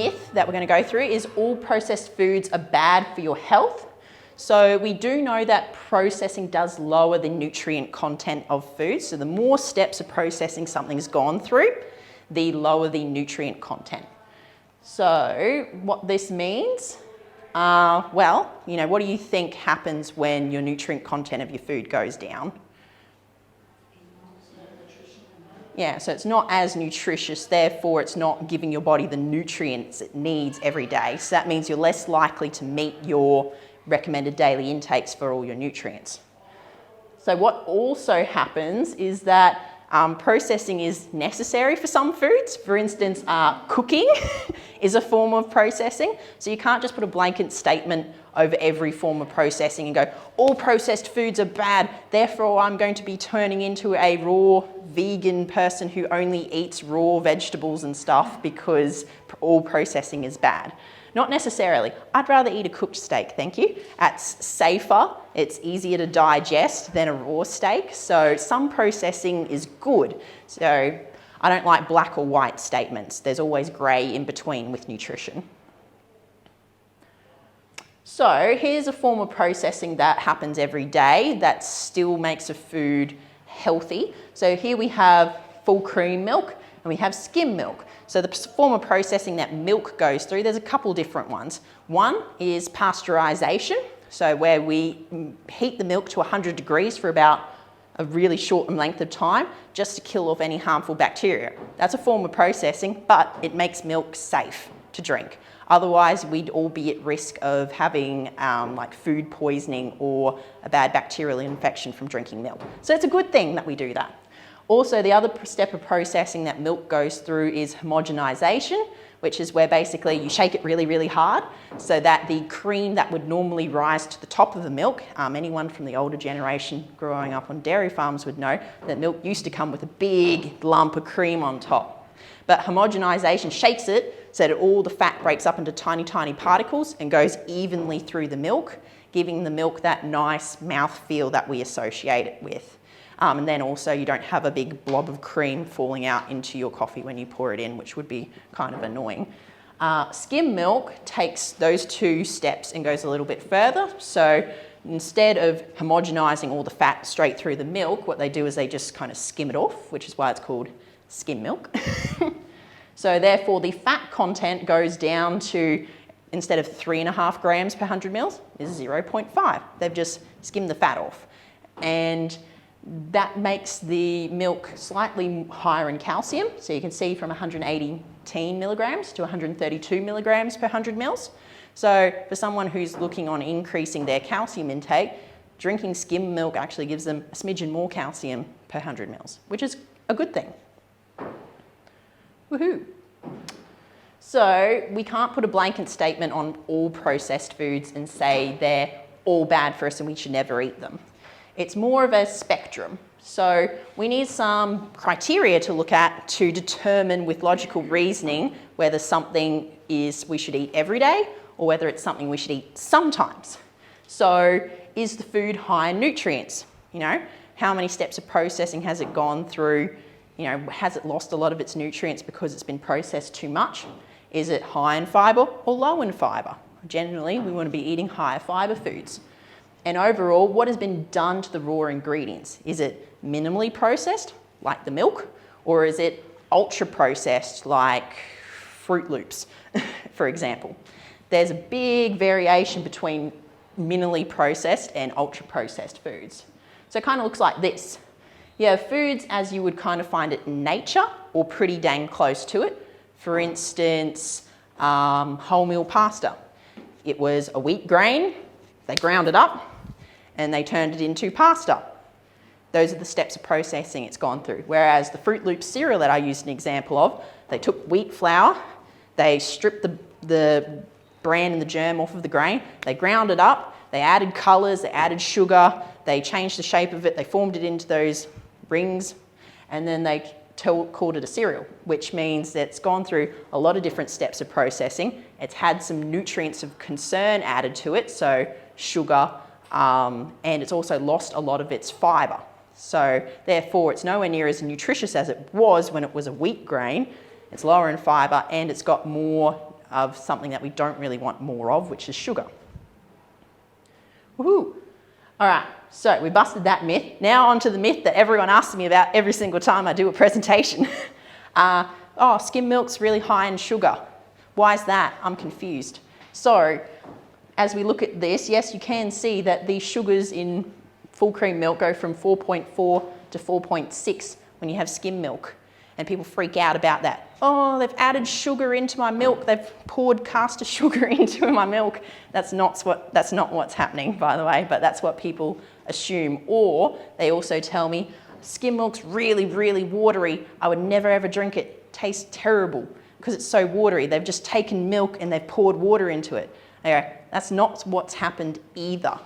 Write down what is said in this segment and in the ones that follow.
myth that we're going to go through is all processed foods are bad for your health. So we do know that processing does lower the nutrient content of food. So the more steps of processing something's gone through, the lower the nutrient content. So what this means, well, you know, what do you think happens when your nutrient content of your food goes down? Yeah, so it's not as nutritious, therefore it's not giving your body the nutrients it needs every day. So that means you're less likely to meet your recommended daily intakes for all your nutrients. So what also happens is that processing is necessary for some foods. For instance, cooking is a form of processing. So you can't just put a blanket statement over every form of processing and go, all processed foods are bad, therefore I'm going to be turning into a raw vegan person who only eats raw vegetables and stuff because all processing is bad. Not necessarily. I'd rather eat a cooked steak, thank you. It's safer, it's easier to digest than a raw steak, so some processing is good. So I don't like black or white statements. There's always grey in between with nutrition. So here's a form of processing that happens every day that still makes a food healthy. So here we have full cream milk and we have skim milk. So the form of processing that milk goes through, there's a couple different ones. One is pasteurization, so where we heat the milk to 100 degrees for about a really short length of time just to kill off any harmful bacteria. That's a form of processing, but it makes milk safe to drink. Otherwise, we'd all be at risk of having like food poisoning or a bad bacterial infection from drinking milk. So it's a good thing that we do that. Also, the other step of processing that milk goes through is homogenization, which is where basically you shake it really, really hard so that the cream that would normally rise to the top of the milk, anyone from the older generation growing up on dairy farms would know that milk used to come with a big lump of cream on top. But homogenization shakes it so that all the fat breaks up into tiny, tiny particles and goes evenly through the milk, giving the milk that nice mouthfeel that we associate it with. And then also you don't have a big blob of cream falling out into your coffee when you pour it in, which would be kind of annoying. Skim milk takes those two steps and goes a little bit further. So instead of homogenizing all the fat straight through the milk, what they do is they just kind of skim it off, which is why it's called skim milk. So therefore the fat content goes down to, instead of 3.5 grams per 100 mils, is 0.5. They've just skimmed the fat off. And that makes the milk slightly higher in calcium. So you can see from 118 milligrams to 132 milligrams per 100 mils. So for someone who's looking on increasing their calcium intake, drinking skim milk actually gives them a smidgen more calcium per 100 mils, which is a good thing. Woohoo! So we can't put a blanket statement on all processed foods and say they're all bad for us and we should never eat them. It's more of a spectrum. So we need some criteria to look at to determine with logical reasoning whether something is we should eat every day or whether it's something we should eat sometimes. So is the food high in nutrients? You know, how many steps of processing has it gone through? You know, has it lost a lot of its nutrients because it's been processed too much? Is it high in fibre or low in fibre? Generally, we want to be eating higher fibre foods. And overall, what has been done to the raw ingredients? Is it minimally processed, like the milk, or is it ultra processed, like Fruit Loops, for example? There's a big variation between minimally processed and ultra processed foods. So it kind of looks like this. You have foods as you would kind of find it in nature or pretty dang close to it. For instance, wholemeal pasta. It was a wheat grain, they ground it up, and they turned it into pasta. Those are the steps of processing it's gone through. Whereas the Fruit Loops cereal that I used an example of, they took wheat flour, they stripped the bran and the germ off of the grain, they ground it up, they added colours, they added sugar, they changed the shape of it, they formed it into those rings, and then they called it a cereal, which means that it's gone through a lot of different steps of processing. It's had some nutrients of concern added to it, so sugar, and it's also lost a lot of its fibre. So therefore it's nowhere near as nutritious as it was when it was a wheat grain. It's lower in fibre and it's got more of something that we don't really want more of, which is sugar. Woohoo! All right, so we busted that myth. Now onto the myth that everyone asks me about every single time I do a presentation. Oh, skim milk's really high in sugar. Why is that? I'm confused. So, as we look at this, yes, you can see that the sugars in full cream milk go from 4.4 to 4.6 when you have skim milk. And people freak out about that. Oh, they've added sugar into my milk. They've poured caster sugar into my milk. That's not what's happening, by the way, but that's what people assume. Or they also tell me, skim milk's really, really watery. I would never ever drink it. It tastes terrible because it's so watery. They've just taken milk and they've poured water into it. Okay, that's not what's happened either.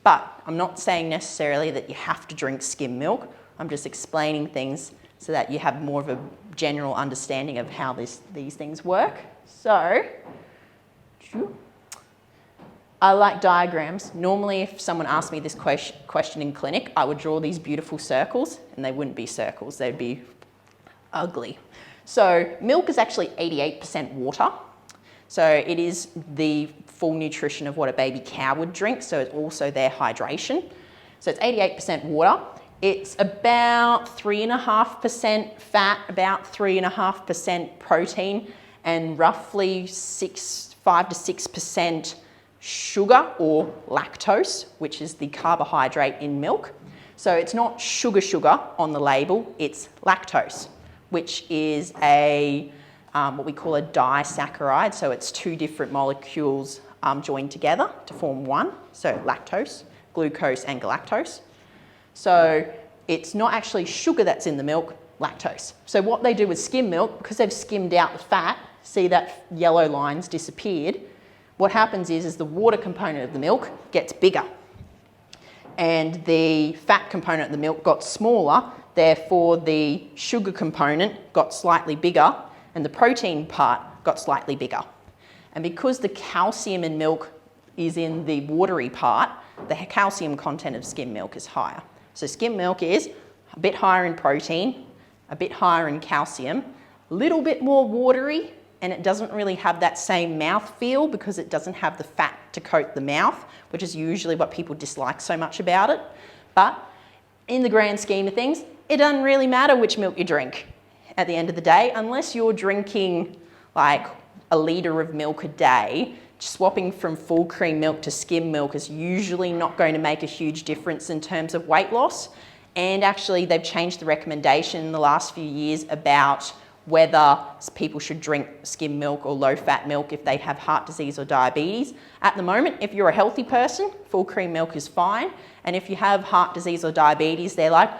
But I'm not saying necessarily that you have to drink skim milk. I'm just explaining things so that you have more of a general understanding of how these things work. So, I like diagrams. Normally, if someone asked me this question in clinic, I would draw these beautiful circles, and they wouldn't be circles, they'd be ugly. So, milk is actually 88% water. So, it is the full nutrition of what a baby cow would drink, so it's also their hydration. So, it's 88% water. It's about 3.5% fat, about 3.5% protein, and roughly 5 to 6% sugar or lactose, which is the carbohydrate in milk. So it's not sugar on the label, it's lactose, which is what we call a disaccharide. So it's two different molecules joined together to form one. So lactose, glucose and galactose. So it's not actually sugar that's in the milk, lactose. So what they do with skim milk, because they've skimmed out the fat, see that yellow line's disappeared, what happens is the water component of the milk gets bigger and the fat component of the milk got smaller, therefore the sugar component got slightly bigger and the protein part got slightly bigger. And because the calcium in milk is in the watery part, the calcium content of skim milk is higher. So skim milk is a bit higher in protein, a bit higher in calcium, a little bit more watery, and it doesn't really have that same mouth feel because it doesn't have the fat to coat the mouth, which is usually what people dislike so much about it. But in the grand scheme of things, it doesn't really matter which milk you drink at the end of the day, unless you're drinking like a litre of milk a day. Swapping from full cream milk to skim milk is usually not going to make a huge difference in terms of weight loss. And actually, they've changed the recommendation in the last few years about whether people should drink skim milk or low-fat milk if they have heart disease or diabetes. At the moment, if you're a healthy person, full cream milk is fine. And if you have heart disease or diabetes, they're like,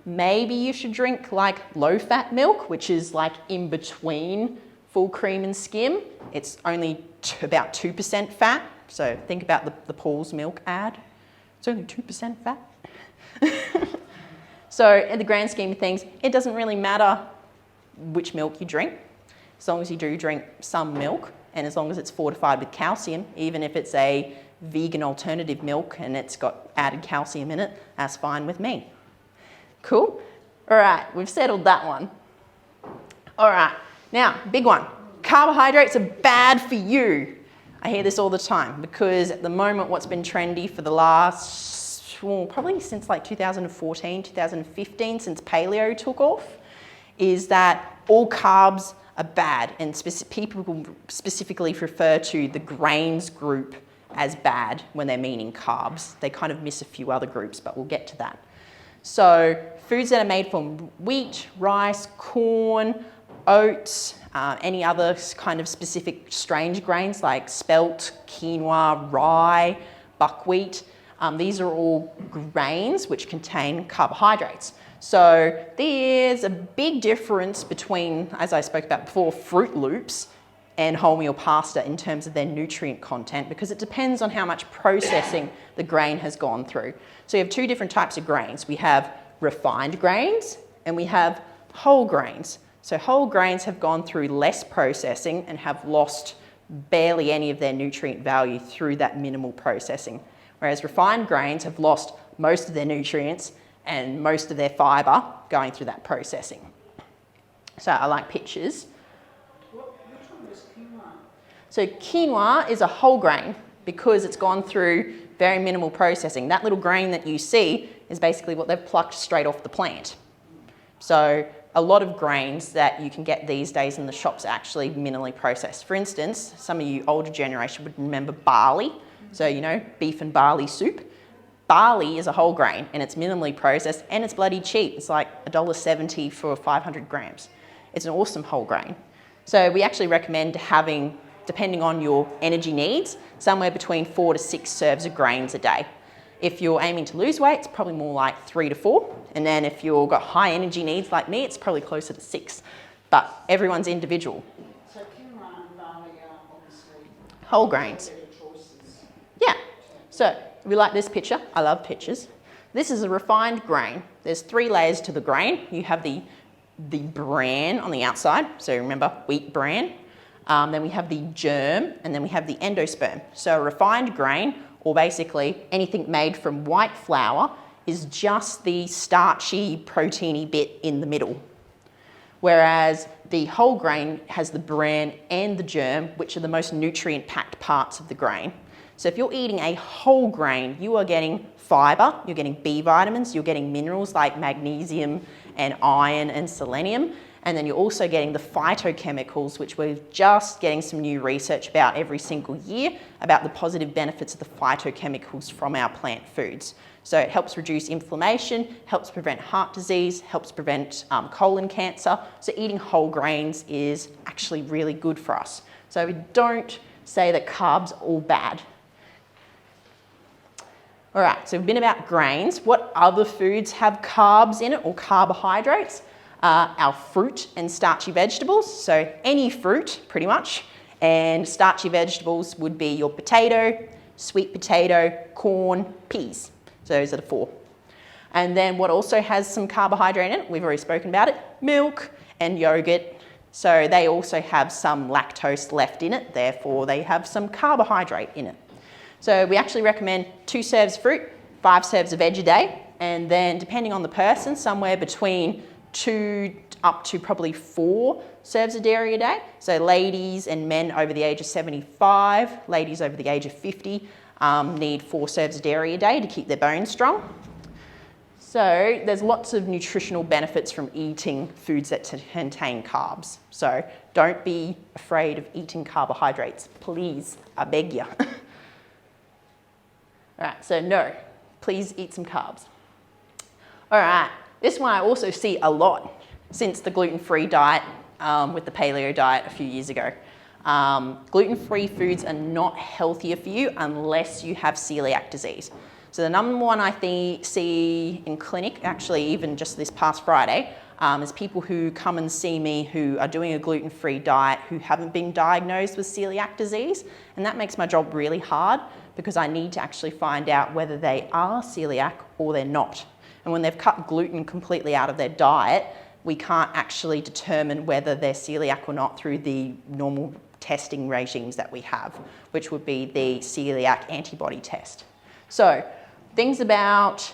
maybe you should drink like low-fat milk, which is like in between full cream and skim. It's only about 2% fat. So think about the Paul's Milk ad. It's only 2% fat. So in the grand scheme of things, it doesn't really matter which milk you drink, as long as you do drink some milk and as long as it's fortified with calcium, even if it's a vegan alternative milk and it's got added calcium in it, that's fine with me. Cool? All right, we've settled that one. All right. Now, big one. Carbohydrates are bad for you. I hear this all the time because at the moment what's been trendy for the last, probably since like 2014, 2015, since paleo took off, is that all carbs are bad, and people specifically refer to the grains group as bad when they're meaning carbs. They kind of miss a few other groups, but we'll get to that. So foods that are made from wheat, rice, corn, oats, any other kind of specific strange grains like spelt, quinoa, rye, buckwheat. These are all grains which contain carbohydrates. So there's a big difference between, as I spoke about before, Fruit Loops and wholemeal pasta in terms of their nutrient content because it depends on how much processing the grain has gone through. So you have two different types of grains. We have refined grains and we have whole grains. So whole grains have gone through less processing and have lost barely any of their nutrient value through that minimal processing. Whereas refined grains have lost most of their nutrients and most of their fibre going through that processing. So I like pictures. Which one was quinoa? So quinoa is a whole grain because it's gone through very minimal processing. That little grain that you see is basically what they've plucked straight off the plant. So a lot of grains that you can get these days in the shops are actually minimally processed. For instance, some of you older generation would remember barley. So, you know, beef and barley soup. Barley is a whole grain and it's minimally processed and it's bloody cheap. It's like $1.70 for 500 grams. It's an awesome whole grain. So we actually recommend having, depending on your energy needs, somewhere between 4 to 6 serves of grains a day. If you're aiming to lose weight, it's probably more like 3 to 4. And then if you've got high energy needs like me, it's probably closer to 6. But everyone's individual. So quinoa and barley are obviously whole grains. better choices. Yeah. So we like this picture. I love pictures. This is a refined grain. There's 3 layers to the grain. You have the bran on the outside. So remember, wheat bran. Then we have the germ, and then we have the endosperm. So a refined grain, or basically anything made from white flour, is just the starchy, proteiny bit in the middle. Whereas the whole grain has the bran and the germ, which are the most nutrient-packed parts of the grain. So if you're eating a whole grain, you are getting fiber, you're getting B vitamins, you're getting minerals like magnesium and iron and selenium, and then you're also getting the phytochemicals, which we're just getting some new research about every single year about the positive benefits of the phytochemicals from our plant foods. So it helps reduce inflammation, helps prevent heart disease, helps prevent colon cancer. So eating whole grains is actually really good for us. So we don't say that carbs are all bad. All right, so we've been about grains. What other foods have carbs in it or carbohydrates? Our fruit and starchy vegetables. So any fruit, pretty much, and starchy vegetables would be your potato, sweet potato, corn, peas. So those are the 4. And then what also has some carbohydrate in it, we've already spoken about it, milk and yogurt. So they also have some lactose left in it, therefore they have some carbohydrate in it. So we actually recommend 2 serves of fruit, 5 serves of veg a day, and then depending on the person, somewhere between 2 up to probably 4 serves of dairy a day. So ladies and men over the age of 75, ladies over the age of 50 need 4 serves of dairy a day to keep their bones strong. So there's lots of nutritional benefits from eating foods that contain carbs. So don't be afraid of eating carbohydrates, please, I beg you. All right, so no, please eat some carbs. All right, this one I also see a lot since the gluten-free diet with the paleo diet a few years ago. Gluten-free foods are not healthier for you unless you have celiac disease. So the number one I see in clinic, actually even just this past Friday, is people who come and see me who are doing a gluten-free diet who haven't been diagnosed with celiac disease. And that makes my job really hard because I need to actually find out whether they are celiac or they're not. And when they've cut gluten completely out of their diet, we can't actually determine whether they're celiac or not through the normal testing regimes that we have, which would be the celiac antibody test. So things about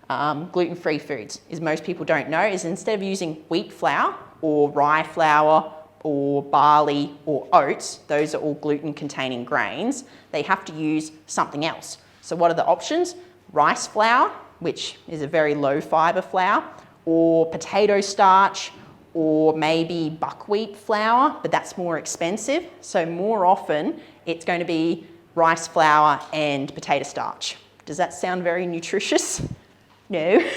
gluten-free foods is most people don't know is instead of using wheat flour or rye flour or barley or oats, those are all gluten-containing grains, they have to use something else. So what are the options? Rice flour, which is a very low fiber flour, or potato starch, or maybe buckwheat flour, but that's more expensive. So more often, it's going to be rice flour and potato starch. Does that sound very nutritious? No.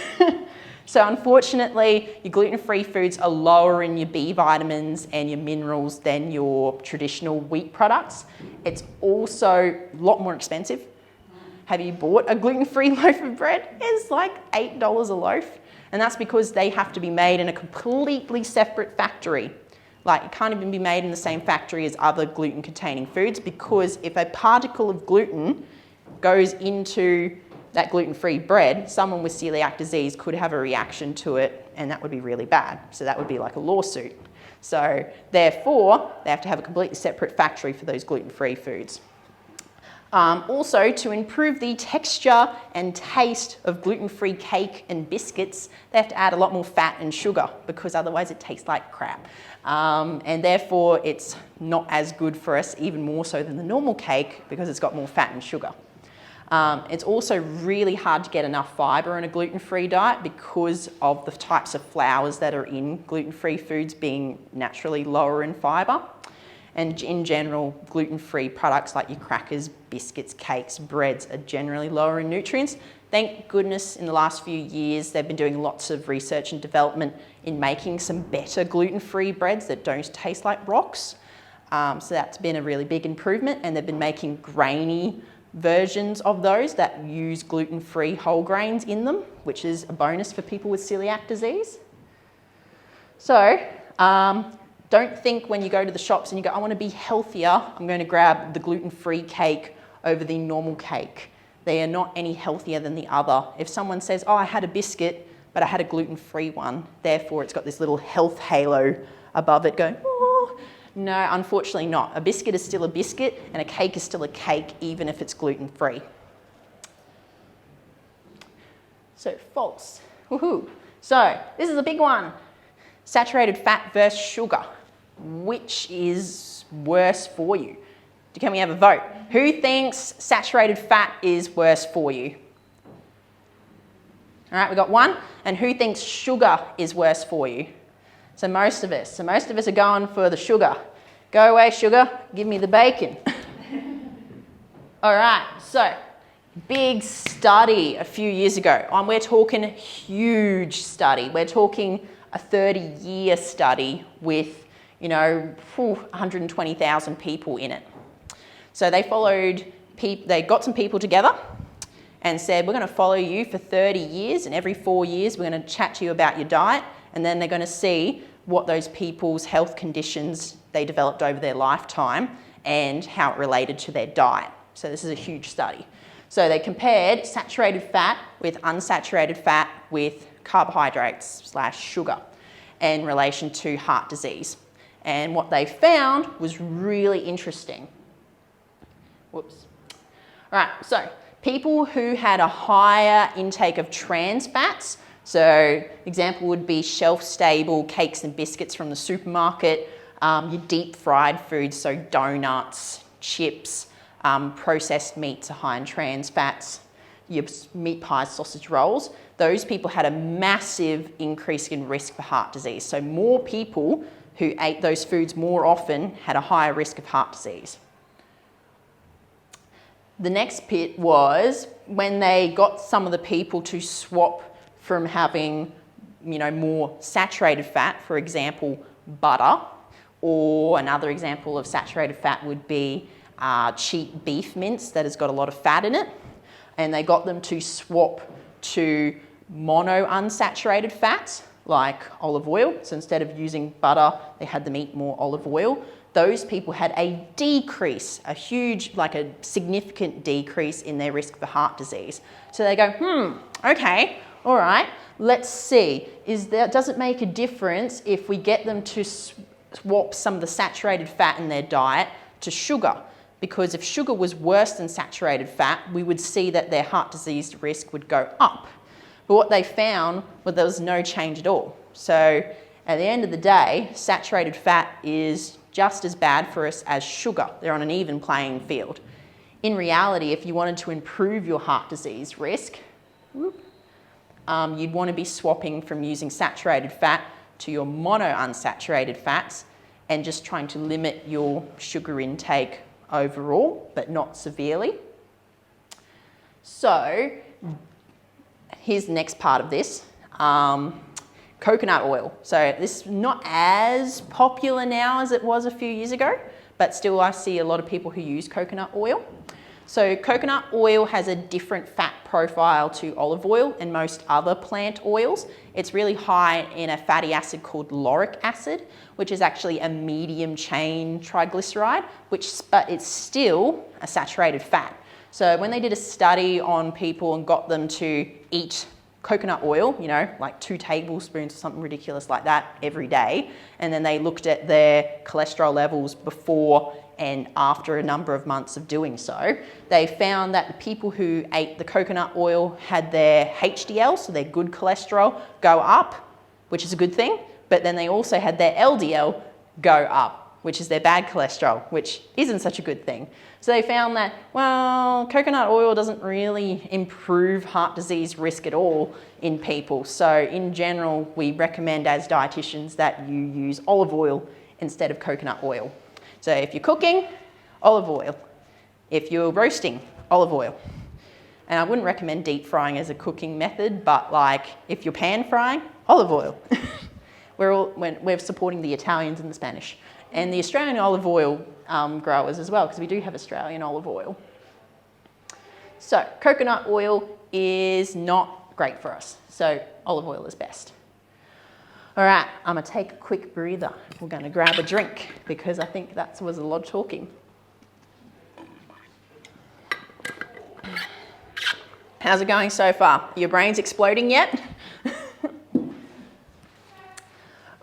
So unfortunately, your gluten-free foods are lower in your B vitamins and your minerals than your traditional wheat products. It's also a lot more expensive. Have you bought a gluten-free loaf of bread? It's like $8 a loaf. And that's because they have to be made in a completely separate factory. Like it can't even be made in the same factory as other gluten-containing foods because if a particle of gluten goes into that gluten-free bread, someone with celiac disease could have a reaction to it and that would be really bad. So that would be like a lawsuit. So therefore, they have to have a completely separate factory for those gluten-free foods. Also, to improve the texture and taste of gluten-free cake and biscuits, they have to add a lot more fat and sugar because otherwise it tastes like crap. And therefore, it's not as good for us, even more so than the normal cake because it's got more fat and sugar. It's also really hard to get enough fibre in a gluten-free diet because of the types of flours that are in gluten-free foods being naturally lower in fibre. And in general, gluten-free products like your crackers, biscuits, cakes, breads are generally lower in nutrients. Thank goodness in the last few years they've been doing lots of research and development in making some better gluten-free breads that don't taste like rocks. So that's been a really big improvement, and they've been making grainy versions of those that use gluten-free whole grains in them, which is a bonus for people with celiac disease. So, don't think when you go to the shops and you go, I want to be healthier, I'm going to grab the gluten-free cake over the normal cake. They are not any healthier than the other. If someone says, oh, I had a biscuit, but I had a gluten-free one, therefore it's got this little health halo above it going, oh. No, unfortunately not. A biscuit is still a biscuit and a cake is still a cake, even if it's gluten-free. So false. Woohoo. So this is a big one. Saturated fat versus sugar. Which is worse for you? Can we have a vote? Who thinks saturated fat is worse for you? All right, we got one. And who thinks sugar is worse for you? So most of us are going for the sugar. Go away, sugar, give me the bacon. All right, so big study a few years ago. We're talking huge study. We're talking a 30-year study with 120,000 people in it. So they got some people together and said, we're going to follow you for 30 years, and every 4 years we're going to chat to you about your diet, and then they're going to see what those people's health conditions they developed over their lifetime and how it related to their diet. So this is a huge study. So they compared saturated fat with unsaturated fat with carbohydrates / sugar in relation to heart disease. And what they found was really interesting. Whoops. All right, so people who had a higher intake of trans fats, so example would be shelf-stable cakes and biscuits from the supermarket, your deep fried foods, so donuts, chips, processed meats are high in trans fats, your meat pies, sausage rolls, those people had a massive increase in risk for heart disease. So more people who ate those foods more often had a higher risk of heart disease. The next bit was when they got some of the people to swap from having, more saturated fat, for example, butter, or another example of saturated fat would be cheap beef mince that has got a lot of fat in it, and they got them to swap to mono unsaturated fats like olive oil. So instead of using butter, they had them eat more olive oil. Those people had a decrease, a significant decrease in their risk for heart disease. So they go, okay, all right, let's see. Does it make a difference if we get them to swap some of the saturated fat in their diet to sugar? Because if sugar was worse than saturated fat, we would see that their heart disease risk would go up. But what they found was there was no change at all. So at the end of the day, saturated fat is just as bad for us as sugar. They're on an even playing field. In reality, if you wanted to improve your heart disease risk, you'd want to be swapping from using saturated fat to your monounsaturated fats and just trying to limit your sugar intake overall, but not severely. So here's the next part of this. Coconut oil. So this is not as popular now as it was a few years ago, but still I see a lot of people who use coconut oil. So coconut oil has a different fat profile to olive oil and most other plant oils. It's really high in a fatty acid called lauric acid, which is actually a medium chain triglyceride, but it's still a saturated fat. So when they did a study on people and got them to eat coconut oil, like 2 tablespoons or something ridiculous like that every day, and then they looked at their cholesterol levels before and after a number of months of doing so, they found that the people who ate the coconut oil had their HDL, so their good cholesterol, go up, which is a good thing, but then they also had their LDL go up, which is their bad cholesterol, which isn't such a good thing. So they found that, well, coconut oil doesn't really improve heart disease risk at all in people. So in general, we recommend as dietitians that you use olive oil instead of coconut oil. So if you're cooking, olive oil. If you're roasting, olive oil. And I wouldn't recommend deep frying as a cooking method, but like if you're pan frying, olive oil. We're supporting the Italians and the Spanish. And the Australian olive oil growers as well, because we do have Australian olive oil. So coconut oil is not great for us. So olive oil is best. All right, I'm gonna take a quick breather. We're gonna grab a drink because I think that was a lot of talking. How's it going so far? Your brain's exploding yet?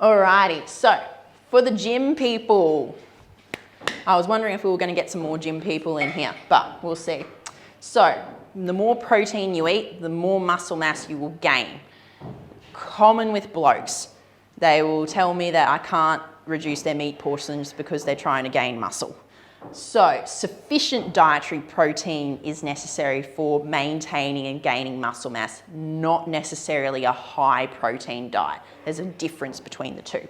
Alrighty, so for the gym people, I was wondering if we were going to get some more gym people in here, but we'll see. So the more protein you eat, the more muscle mass you will gain. Common with blokes. They will tell me that I can't reduce their meat portions because they're trying to gain muscle. So sufficient dietary protein is necessary for maintaining and gaining muscle mass, not necessarily a high protein diet. There's a difference between the two.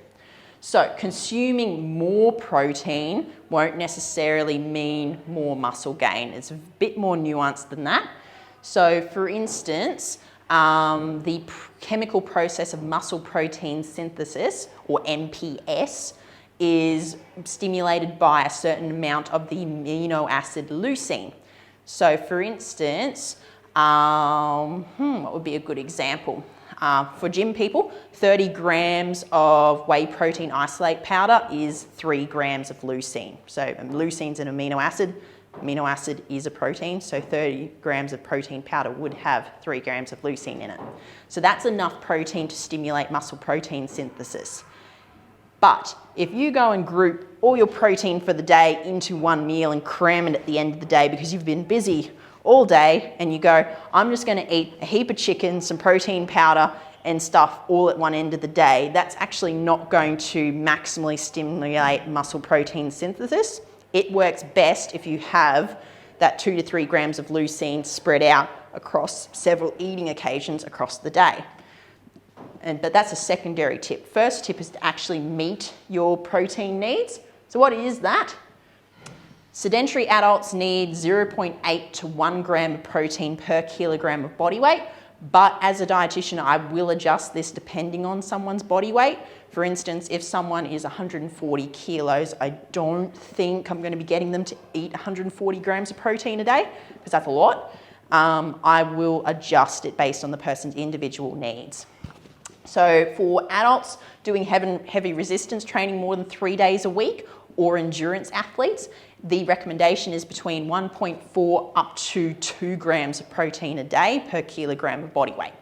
So consuming more protein won't necessarily mean more muscle gain. It's a bit more nuanced than that. So for instance, the chemical process of muscle protein synthesis, or MPS, is stimulated by a certain amount of the amino acid leucine. So for instance, what would be a good example? For gym people, 30 grams of whey protein isolate powder is 3 grams of leucine. So leucine's an amino acid. Amino acid is a protein, so 30 grams of protein powder would have 3 grams of leucine in it. So that's enough protein to stimulate muscle protein synthesis. But if you go and group all your protein for the day into one meal and cram it at the end of the day because you've been busy all day and you go, I'm just going to eat a heap of chicken, some protein powder and stuff all at one end of the day, that's actually not going to maximally stimulate muscle protein synthesis. It works best if you have that 2 to 3 grams of leucine spread out across several eating occasions across the day. But that's a secondary tip. First tip is to actually meet your protein needs. So what is that? Sedentary adults need 0.8 to 1 gram of protein per kilogram of body weight. But as a dietitian, I will adjust this depending on someone's body weight. For instance, if someone is 140 kilos, I don't think I'm going to be getting them to eat 140 grams of protein a day, because that's a lot. I will adjust it based on the person's individual needs. So for adults doing heavy resistance training more than 3 days a week, or endurance athletes, the recommendation is between 1.4 up to 2 grams of protein a day per kilogram of body weight.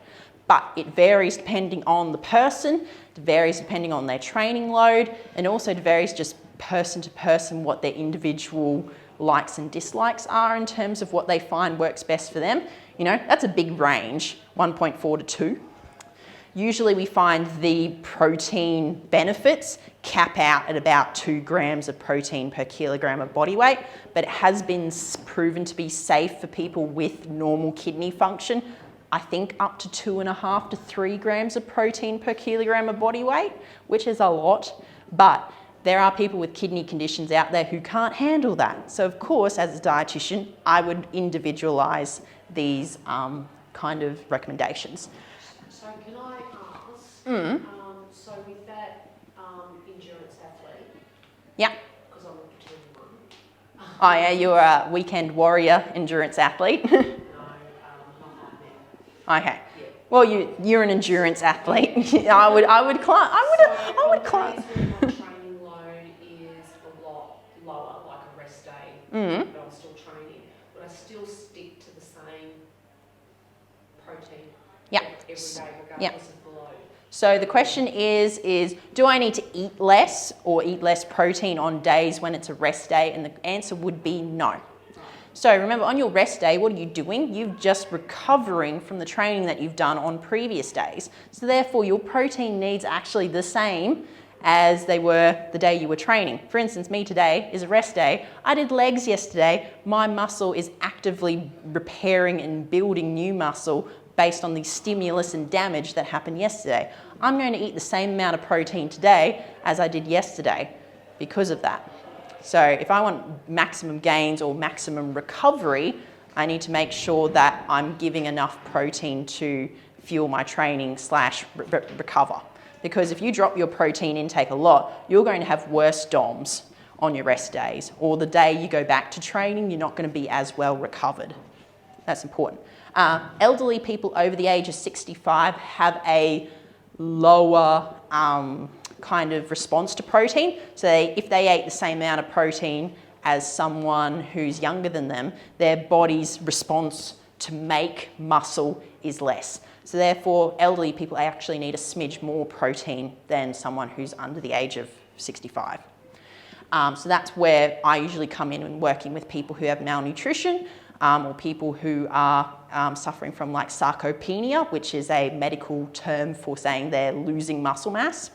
But it varies depending on the person, it varies depending on their training load, and also it varies just person to person what their individual likes and dislikes are in terms of what they find works best for them. You know, that's a big range, 1.4 to 2. Usually we find the protein benefits cap out at about 2 grams of protein per kilogram of body weight, but it has been proven to be safe for people with normal kidney function. I think up to 2.5 to 3 grams of protein per kilogram of body weight, which is a lot, but there are people with kidney conditions out there who can't handle that. So of course, as a dietitian, I would individualize these kind of recommendations. So can I ask, so with that endurance athlete, Yeah. because I'm a pretend one. Oh yeah, you're a weekend warrior endurance athlete. No, not like Okay. Yeah. Well, you're an endurance athlete. I would climb. I would climb. My training load is a lot lower, like a rest day, but I'm still training. But I still stick to the same protein Yeah. every day, regardless Yeah. of the load. So the question is do I need to eat less or eat less protein on days when it's a rest day? And the answer would be no. So remember, on your rest day, what are you doing? You're just recovering from the training that you've done on previous days. So therefore, your protein needs are actually the same as they were the day you were training. For instance, me today is a rest day. I did legs yesterday. My muscle is actively repairing and building new muscle based on the stimulus and damage that happened yesterday. I'm going to eat the same amount of protein today as I did yesterday because of that. So if I want maximum gains or maximum recovery, I need to make sure that I'm giving enough protein to fuel my training / recover. Because if you drop your protein intake a lot, you're going to have worse DOMs on your rest days. Or the day you go back to training, you're not going to be as well recovered. That's important. Elderly people over the age of 65 have a lower kind of response to protein. So if they ate the same amount of protein as someone who's younger than them, their body's response to make muscle is less. So therefore, elderly people actually need a smidge more protein than someone who's under the age of 65. So that's where I usually come in and working with people who have malnutrition or people who are suffering from like sarcopenia, which is a medical term for saying they're losing muscle mass.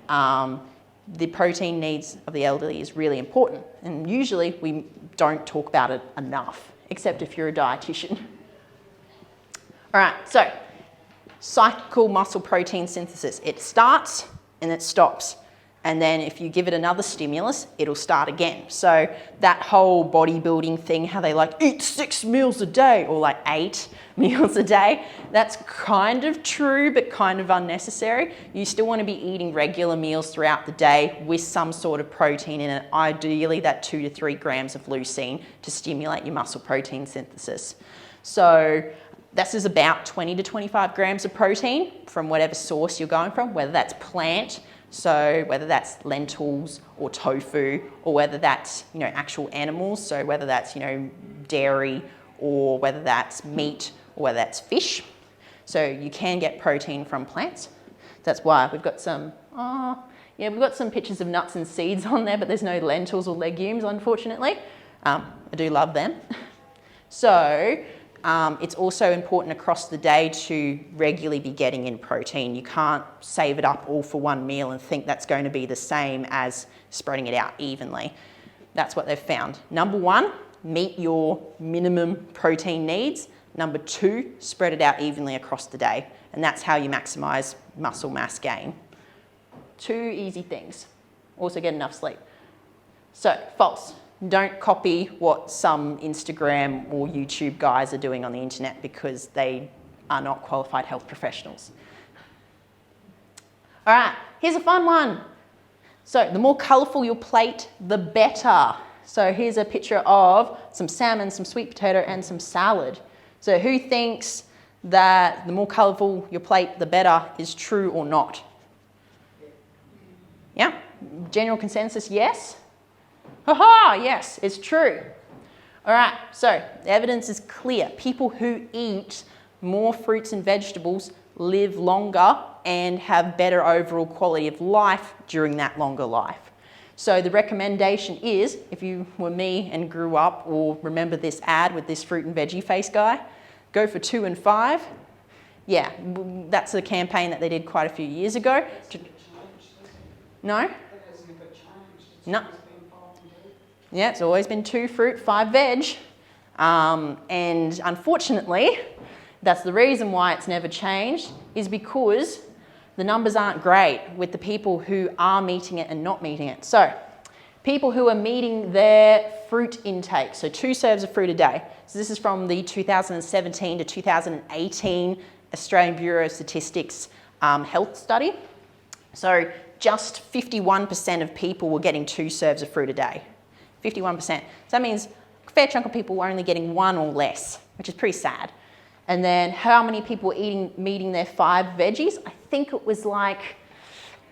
The protein needs of the elderly is really important, and usually we don't talk about it enough, except if you're a dietitian. All right, so cyclical muscle protein synthesis. It starts and it stops. And then if you give it another stimulus, it'll start again. So that whole bodybuilding thing, how they like eat 6 meals a day or like 8 meals a day, that's kind of true, but kind of unnecessary. You still want to be eating regular meals throughout the day with some sort of protein in it, ideally that 2 to 3 grams of leucine to stimulate your muscle protein synthesis. So this is about 20 to 25 grams of protein from whatever source you're going from, whether that's plant, so whether that's lentils or tofu, or whether that's, actual animals, so whether that's, dairy, or whether that's meat, or whether that's fish. So you can get protein from plants. That's why we've got some, we've got some pictures of nuts and seeds on there, but there's no lentils or legumes, unfortunately. I do love them. So it's also important across the day to regularly be getting in protein. You can't save it up all for one meal and think that's going to be the same as spreading it out evenly. That's what they've found. Number 1, meet your minimum protein needs. Number 2, spread it out evenly across the day. And that's how you maximize muscle mass gain. 2 easy things. Also get enough sleep. So, false. Don't copy what some Instagram or YouTube guys are doing on the internet because they are not qualified health professionals. All right, here's a fun one. So the more colourful your plate, the better. So here's a picture of some salmon, some sweet potato, and some salad. So who thinks that the more colourful your plate, the better is true or not? Yeah? General consensus, yes? Ha-ha, yes, it's true. All right, so the evidence is clear. People who eat more fruits and vegetables live longer and have better overall quality of life during that longer life. So the recommendation is, if you were me and grew up or remember this ad with this fruit and veggie face guy, go for 2 and 5. Yeah, that's a campaign that they did quite a few years ago. No? No. Yeah, it's always been 2 fruit, 5 veg. And unfortunately, that's the reason why it's never changed, is because the numbers aren't great with the people who are meeting it and not meeting it. So, people who are meeting their fruit intake, so 2 serves of fruit a day. So this is from the 2017 to 2018 Australian Bureau of Statistics health study. So just 51% of people were getting 2 serves of fruit a day. 51%. So that means a fair chunk of people were only getting 1 or less, which is pretty sad. And then how many people were meeting their 5 veggies? I think it was like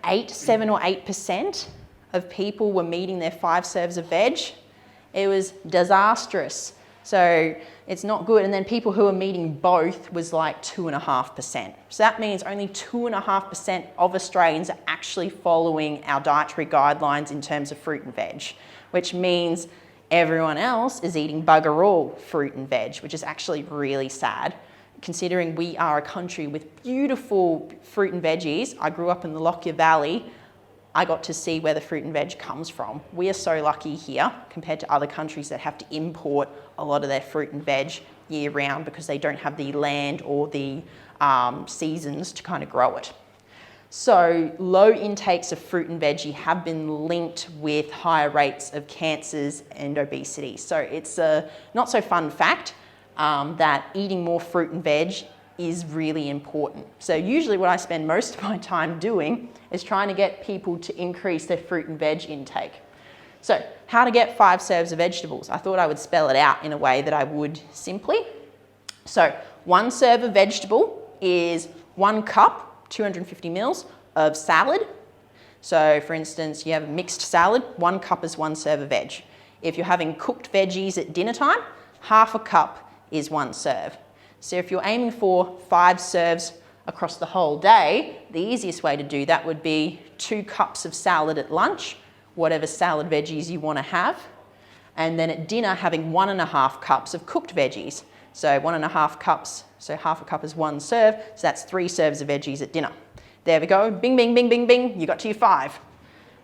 7 or 8% of people were meeting their 5 serves of veg. It was disastrous. So it's not good. And then people who are meeting both was like 2.5%. So that means only 2.5% of Australians are actually following our dietary guidelines in terms of fruit and veg, which means everyone else is eating bugger all fruit and veg, which is actually really sad. Considering we are a country with beautiful fruit and veggies. I grew up in the Lockyer Valley. I got to see where the fruit and veg comes from. We are so lucky here compared to other countries that have to import a lot of their fruit and veg year round because they don't have the land or the seasons to kind of grow it. So low intakes of fruit and veggie have been linked with higher rates of cancers and obesity. So it's a not so fun fact that eating more fruit and veg is really important. So usually what I spend most of my time doing is trying to get people to increase their fruit and veg intake. So how to get 5 serves of vegetables. I thought I would spell it out in a way that I would simply. So 1 serve of vegetable is 1 cup, 250 mils of salad. So for instance, you have a mixed salad, 1 cup is 1 serve of veg. If you're having cooked veggies at dinner time, half a cup is 1 serve. So if you're aiming for 5 serves across the whole day, the easiest way to do that would be 2 cups of salad at lunch, whatever salad veggies you want to have, and then at dinner having 1.5 cups of cooked veggies. So 1.5 cups, so half a cup is 1 serve, so that's 3 serves of veggies at dinner. There we go, bing, bing, bing, bing, bing, you got to your 5.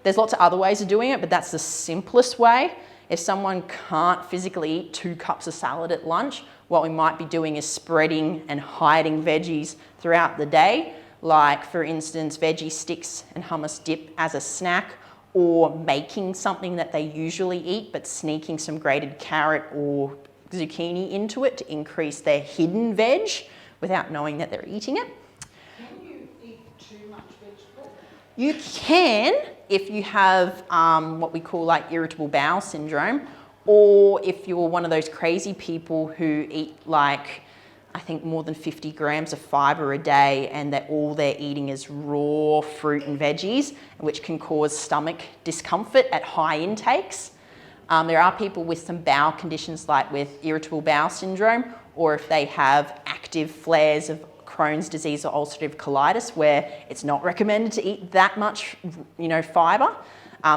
There's lots of other ways of doing it, but that's the simplest way. If someone can't physically eat 2 cups of salad at lunch, what we might be doing is spreading and hiding veggies throughout the day, like for instance, veggie sticks and hummus dip as a snack, or making something that they usually eat, but sneaking some grated carrot or zucchini into it to increase their hidden veg without knowing that they're eating it. Can you eat too much vegetable? You can if you have what we call like irritable bowel syndrome, or if you're one of those crazy people who eat like, I think more than 50 grams of fiber a day and that all they're eating is raw fruit and veggies, which can cause stomach discomfort at high intakes. There are people with some bowel conditions like with irritable bowel syndrome, or if they have active flares of Crohn's disease or ulcerative colitis where it's not recommended to eat that much, fiber.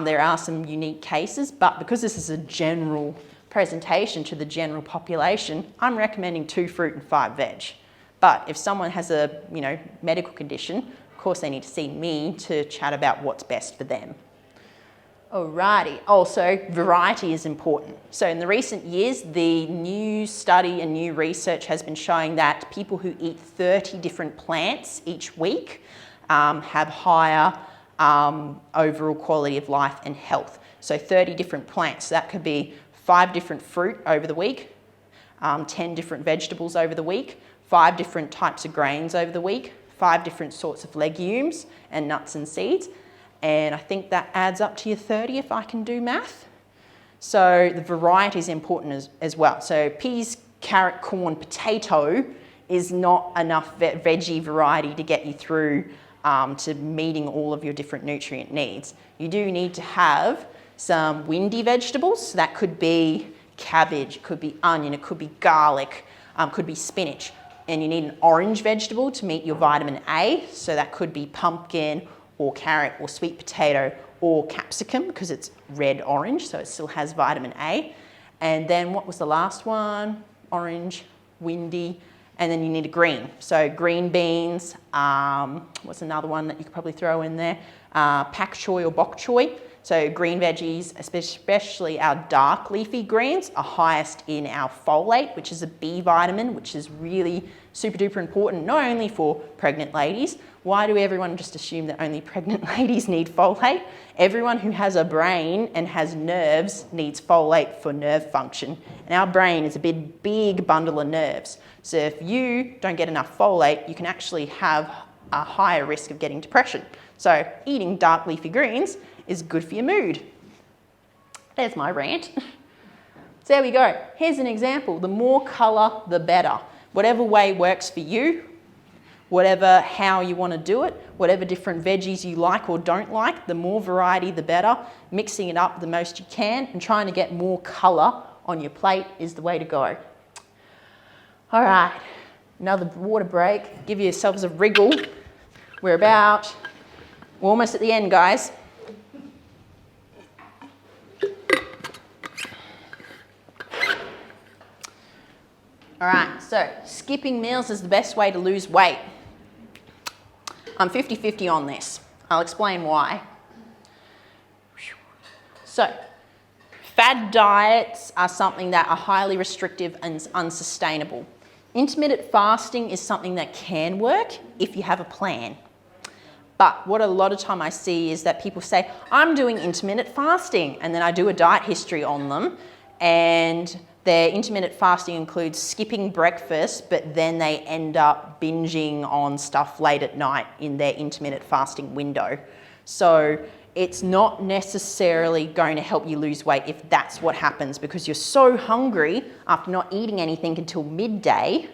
There are some unique cases, but because this is a general presentation to the general population, I'm recommending 2 fruit and 5 veg. But if someone has a, medical condition, of course they need to see me to chat about what's best for them. Alrighty, also variety is important. So in the recent years, the new study and new research has been showing that people who eat 30 different plants each week have higher overall quality of life and health. So 30 different plants, so that could be 5 different fruit over the week, 10 different vegetables over the week, 5 different types of grains over the week, 5 different sorts of legumes and nuts and seeds. And I think that adds up to your 30 if I can do math. So the variety is important as well. So peas, carrot, corn, potato is not enough veggie variety to get you through to meeting all of your different nutrient needs. You do need to have some windy vegetables. So that could be cabbage, it could be onion, it could be garlic, could be spinach. And you need an orange vegetable to meet your vitamin A. So that could be pumpkin or carrot or sweet potato or capsicum because it's red orange, so it still has vitamin A. And then what was the last one? Orange, windy, and then you need a green. So green beans, what's another one that you could probably throw in there? Pak choy or bok choy. So green veggies, especially our dark leafy greens, are highest in our folate, which is a B vitamin, which is really super duper important, not only for pregnant ladies. Why do everyone just assume that only pregnant ladies need folate? Everyone who has a brain and has nerves needs folate for nerve function. And our brain is a big bundle of nerves. So if you don't get enough folate, you can actually have a higher risk of getting depression. So eating dark leafy greens is good for your mood. There's my rant. So there we go. Here's an example. The more colour, the better. Whatever way works for you, how you want to do it, whatever different veggies you like or don't like, the more variety, the better. Mixing it up the most you can and trying to get more colour on your plate is the way to go. All right, another water break. Give yourselves a wriggle. We're almost at the end, guys. All right, so skipping meals is the best way to lose weight. I'm 50-50 on this. I'll explain why. So, fad diets are something that are highly restrictive and unsustainable. Intermittent fasting is something that can work if you have a plan. But what a lot of time I see is that people say, I'm doing intermittent fasting, and then I do a diet history on them, and their intermittent fasting includes skipping breakfast, but then they end up binging on stuff late at night in their intermittent fasting window. So it's not necessarily going to help you lose weight if that's what happens, because you're so hungry after not eating anything until midday,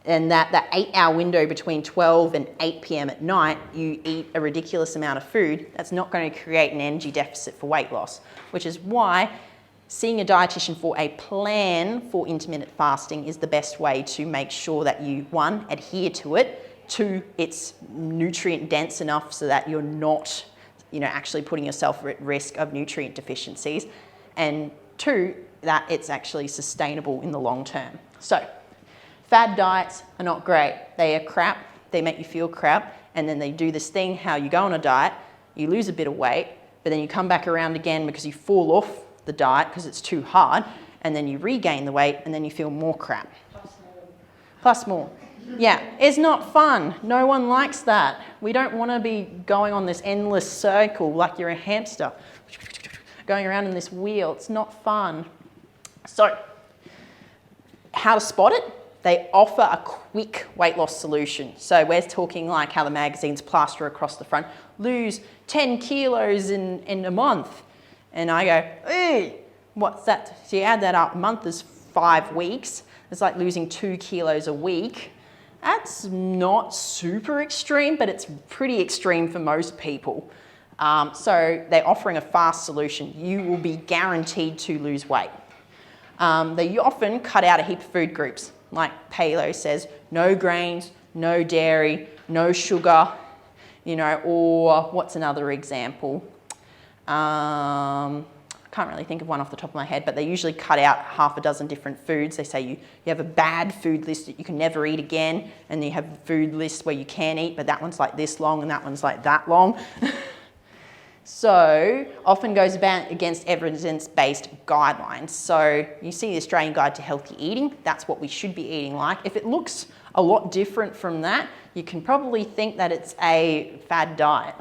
and that 8-hour window between 12 and 8 p.m. at night, you eat a ridiculous amount of food. That's not going to create an energy deficit for weight loss, which is why seeing a dietitian for a plan for intermittent fasting is the best way to make sure that you, one, adhere to it, two, it's nutrient dense enough so that you're not, actually putting yourself at risk of nutrient deficiencies, and two, that it's actually sustainable in the long term. So, fad diets are not great. They are crap, they make you feel crap, and then they do this thing how you go on a diet, you lose a bit of weight, but then you come back around again because you fall off the diet because it's too hard, and then you regain the weight, and then you feel more crap. Plus more. Yeah, it's not fun. No one likes that. We don't want to be going on this endless circle like you're a hamster, going around in this wheel. It's not fun. So, how to spot it? They offer a quick weight loss solution. So we're talking like how the magazines plaster across the front, lose 10 kilos in a month. And I go, hey, what's that? So you add that up, a month is 5 weeks. It's like losing 2 kilos a week. That's not super extreme, but it's pretty extreme for most people. So they're offering a fast solution. You will be guaranteed to lose weight. They often cut out a heap of food groups. Like Paleo says, no grains, no dairy, no sugar, or what's another example? I can't really think of one off the top of my head, but they usually cut out half a dozen different foods. They say you have a bad food list that you can never eat again, and then you have a food list where you can eat, but that one's like this long and that one's like that long. So often goes against evidence-based guidelines. So you see the Australian Guide to Healthy Eating, that's what we should be eating like. If it looks a lot different from that, you can probably think that it's a fad diet.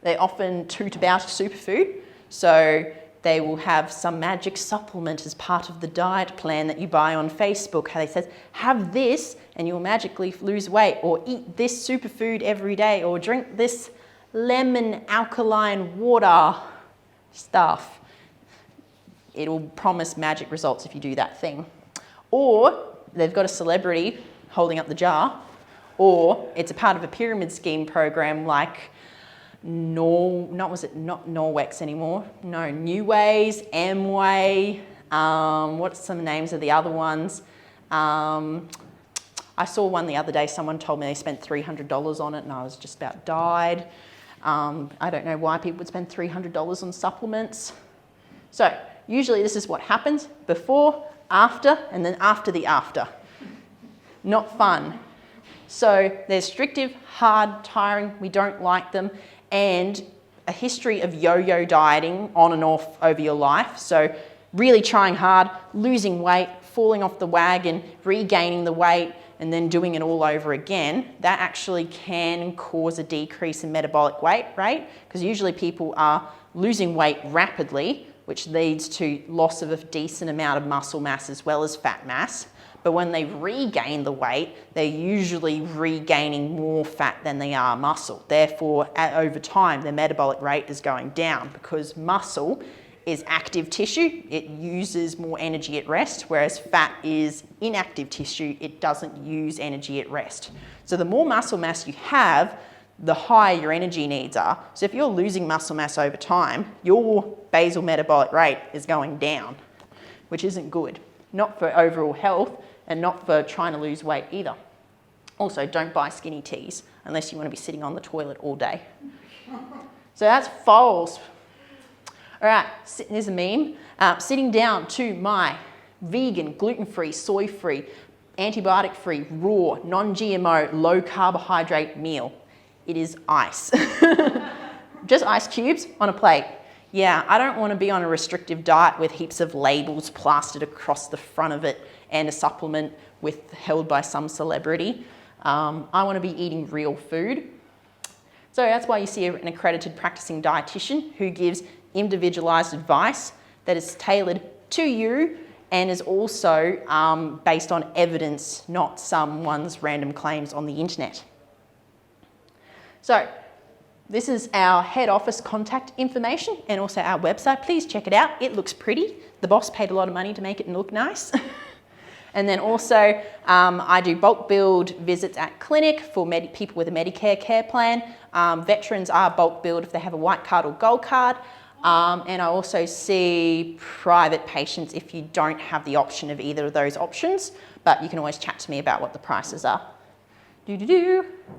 They often toot about superfood, so they will have some magic supplement as part of the diet plan that you buy on Facebook. How they says, have this and you'll magically lose weight, or eat this superfood every day, or drink this lemon alkaline water stuff. It'll promise magic results if you do that thing. Or they've got a celebrity holding up the jar, or it's a part of a pyramid scheme program like not Norwex anymore. No, New Ways, Amway. What's some names of the other ones? I saw one the other day. Someone told me they spent $300 on it, and I was just about died. I don't know why people would spend $300 on supplements. So usually this is what happens: before, after, and then after the after. Not fun. So they're restrictive, hard, tiring. We don't like them. And a history of yo-yo dieting on and off over your life. So really trying hard, losing weight, falling off the wagon, regaining the weight, and then doing it all over again. That actually can cause a decrease in metabolic weight rate, because usually people are losing weight rapidly, which leads to loss of a decent amount of muscle mass as well as fat mass. But when they regain the weight, they're usually regaining more fat than they are muscle. Therefore, over time, their metabolic rate is going down, because muscle is active tissue. It uses more energy at rest, whereas fat is inactive tissue. It doesn't use energy at rest. So the more muscle mass you have, the higher your energy needs are. So if you're losing muscle mass over time, your basal metabolic rate is going down. which isn't good. Not for overall health and not for trying to lose weight either. Also, don't buy skinny teas unless you want to be sitting on the toilet all day. So that's false. All right, here's a meme. Sitting down to my vegan, gluten-free, soy-free, antibiotic-free, raw, non-GMO, low carbohydrate meal. It is ice. Just ice cubes on a plate. Yeah, I don't want to be on a restrictive diet with heaps of labels plastered across the front of it and a supplement held by some celebrity. I want to be eating real food. So that's why you see an accredited practicing dietitian who gives individualized advice that is tailored to you and is also based on evidence, not someone's random claims on the internet. So this is our head office contact information and also our website. Please check it out. It looks pretty. The boss paid a lot of money to make it look nice. And then also I do bulk billed visits at clinic for people with a Medicare care plan. Veterans are bulk billed if they have a white card or gold card. And I also see private patients if you don't have the option of either of those options, but you can always chat to me about what the prices are.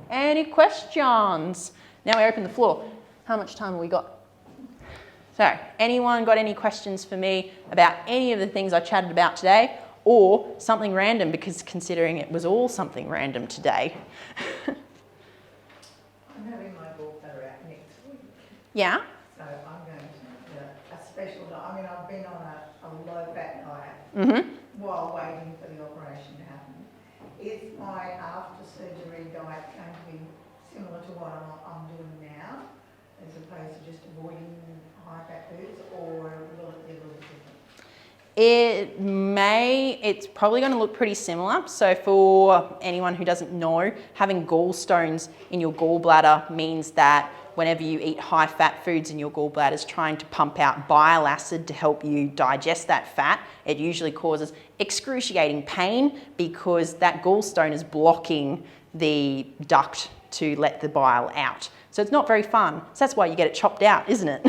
Any questions? Now we open the floor. How much time have we got? So, anyone got any questions for me about any of the things I chatted about today, or something random, because considering it was all something random today. I'm having my gallbladder out next week. Yeah? So I'm going to a special diet. I mean, I've been on a low-fat diet while waiting for the operation to happen. Is my after-surgery diet going to be similar to what I'm doing now, as opposed to just avoiding high-fat foods, or will it be a little different? It's probably going to look pretty similar. So for anyone who doesn't know, having gallstones in your gallbladder means that whenever you eat high fat foods and your gallbladder is trying to pump out bile acid to help you digest that fat, it usually causes excruciating pain because that gallstone is blocking the duct to let the bile out. So it's not very fun. So that's why you get it chopped out, isn't it?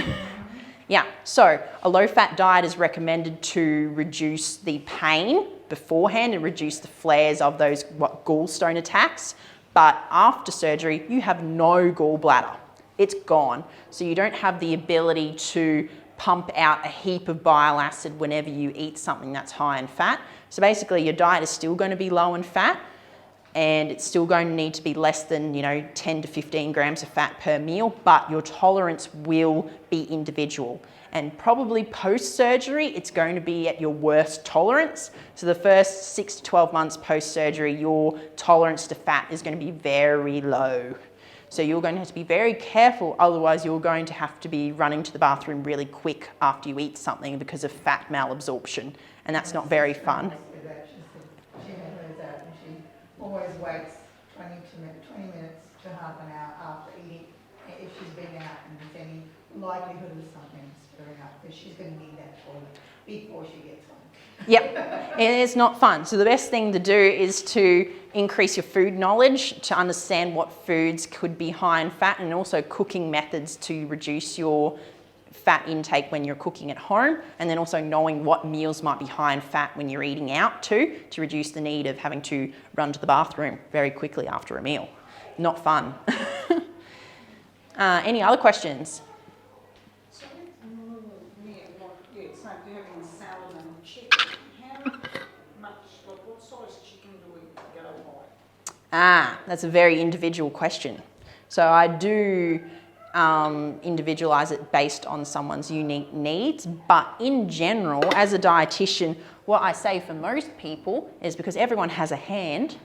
Yeah, so a low-fat diet is recommended to reduce the pain beforehand and reduce the flares of those gallstone attacks. But after surgery, you have no gallbladder. It's gone. So you don't have the ability to pump out a heap of bile acid whenever you eat something that's high in fat. So basically, your diet is still going to be low in fat, and it's still going to need to be less than 10 to 15 grams of fat per meal, but your tolerance will be individual. And probably post-surgery, it's going to be at your worst tolerance. So the first 6 to 12 months post-surgery, your tolerance to fat is going to be very low. So you're going to have to be very careful, otherwise you're going to have to be running to the bathroom really quick after you eat something because of fat malabsorption, and that's not very fun. Always waits 20 minutes to half an hour after eating, if she's been out and there's any likelihood of something stirring up, because she's going to need that toilet before she gets home. Yep, and it's not fun. So the best thing to do is to increase your food knowledge, to understand what foods could be high in fat, and also cooking methods to reduce your fat intake when you're cooking at home, and then also knowing what meals might be high in fat when you're eating out too, to reduce the need of having to run to the bathroom very quickly after a meal. Not fun. Any other questions? So it's like having salad and chicken. How much, what size chicken do we go by? That's a very individual question. So I do individualize it based on someone's unique needs, but in general, as a dietitian, what I say for most people is, because everyone has a hand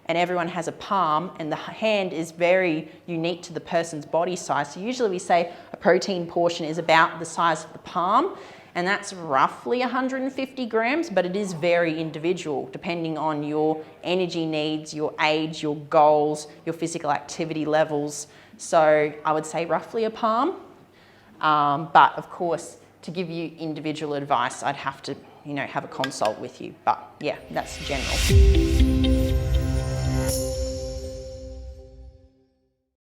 and everyone has a palm, and the hand is very unique to the person's body size. So usually we say a protein portion is about the size of the palm, and that's roughly 150 grams, but it is very individual depending on your energy needs, your age, your goals, your physical activity levels. So I would say roughly a palm, but of course, to give you individual advice, I'd have to, have a consult with you. But yeah, that's general.